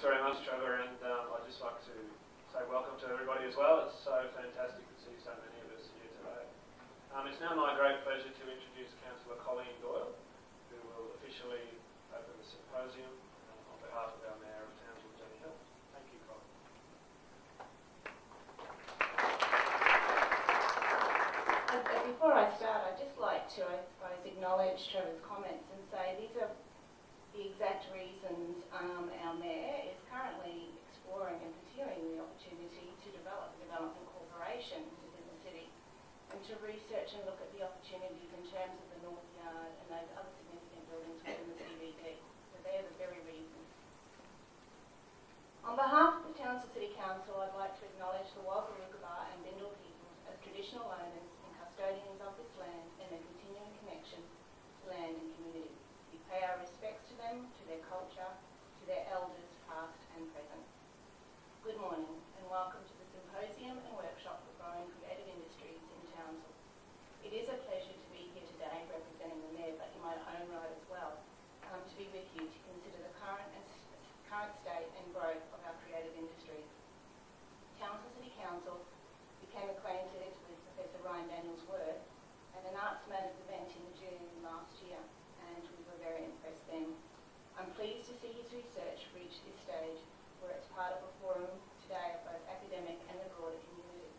very much, Trevor, and I'd just like to say welcome to everybody as well. It's so fantastic to see so many of us here today. It's now my great pleasure to introduce Councillor Colleen Doyle, who will officially open the symposium on behalf of our Mayor of Townsville, Jenny Hill. Thank you, Colleen. Before I start, I'd just like to, I suppose, acknowledge Trevor's comments and say these are the exact reasons our Mayor is currently exploring and pursuing the opportunity to develop a development corporation within the city and to research and look at the opportunities in terms of the North Yard and those other significant buildings within the CBD. So they're the very reasons. On behalf of the Townsville City Council, I'd like to acknowledge the Wagga and Bindal peoples as traditional owners and custodians of this land and their continuing connection to land and community. We pay our respects to them, to their culture, to their elders, past and present. Good morning and welcome to the Symposium and Workshop for Growing Creative Industries in Townsville. It is a pleasure to be here today representing the Mayor, but in my own right as well, to be with you to consider the current state and growth of our creative industries. Townsville City Council became acquainted with Professor Ryan Daniels' work at an Arts Matters event in June last year, and we were very impressed then. I'm pleased to see his research reach this stage where it's part of a forum today of both academic and the broader community.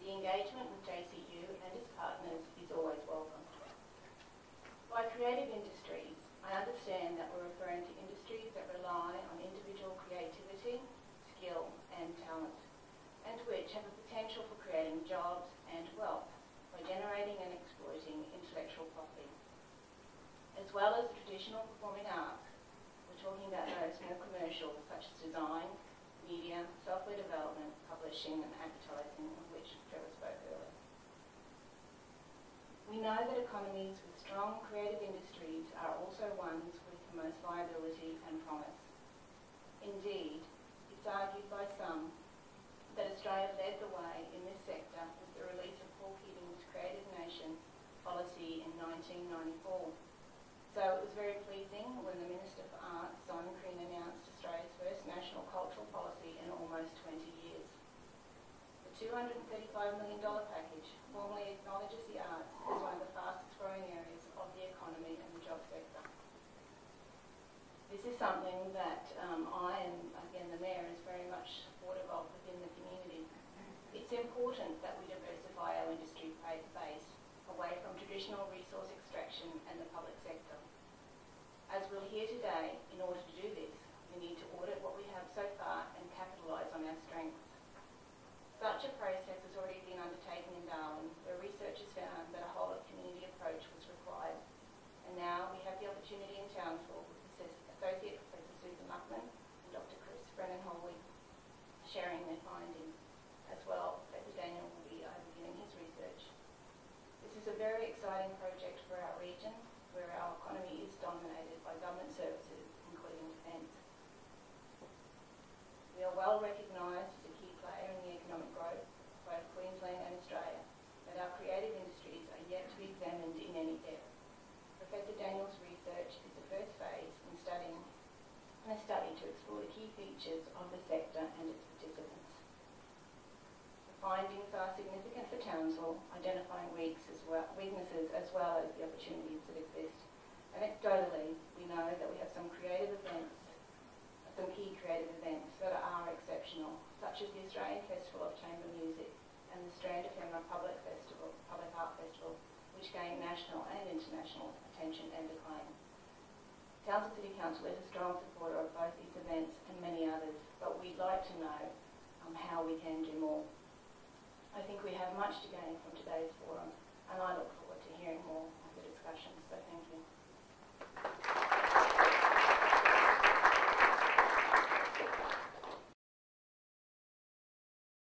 The engagement with JCU and its partners is always welcome. By creative industries, I understand that we're referring to industries that rely on individual creativity, skill and talent, and which have a potential for creating jobs and wealth by generating and exploiting intellectual property. As well as the traditional performing arts, we're talking about those more commercial, such as design, media, software development, publishing and advertising, of which Trevor spoke earlier. We know that economies with strong creative industries are also ones with the most viability and promise. Indeed, it's argued by some that Australia led the way in this sector with the release of Paul Keating's Creative Nation policy in 1994. So it was very pleasing when the Minister for Arts, Simon Crean, announced Australia's first national cultural policy in almost 20 years. The $235 million package formally acknowledges the arts as one of the fastest growing areas of the economy and the job sector. This is something that I and, again, the Mayor is very much supportive of within the community. It's important that we diversify our industry base away from traditional resource extraction and the public sector. As we'll hear today, in order to do this, we need to audit what we have so far and capitalise on our strengths. Such a process has already been undertaken in Darwin, where researchers found that a whole-of-community approach was required. And now we have the opportunity in Townsville with Associate Professor Susan Luckman and Dr. Chris Brennan-Holwig sharing their findings. As well, Professor Daniel will be overviewing his research. This is a very exciting project for our region, where our economy is dominated by government services, including defence. We are well recognised as a key player in the economic growth of both Queensland and Australia, but our creative industries are yet to be examined in any depth. Professor Daniels' research is the first phase in a study to explore the key features of the sector and its participants. The findings are significant for Townsville, identifying weaknesses as well as the opportunities that exist. Anecdotally, we know that we have some key creative events that are exceptional, such as the Australian Festival of Chamber Music and the Strand Ephemera Public Art Festival, which gained national and international attention and acclaim. Townsville City Council is a strong supporter of both these events and many others, but we'd like to know how we can do more. I think we have much to gain from today's forum, and I look forward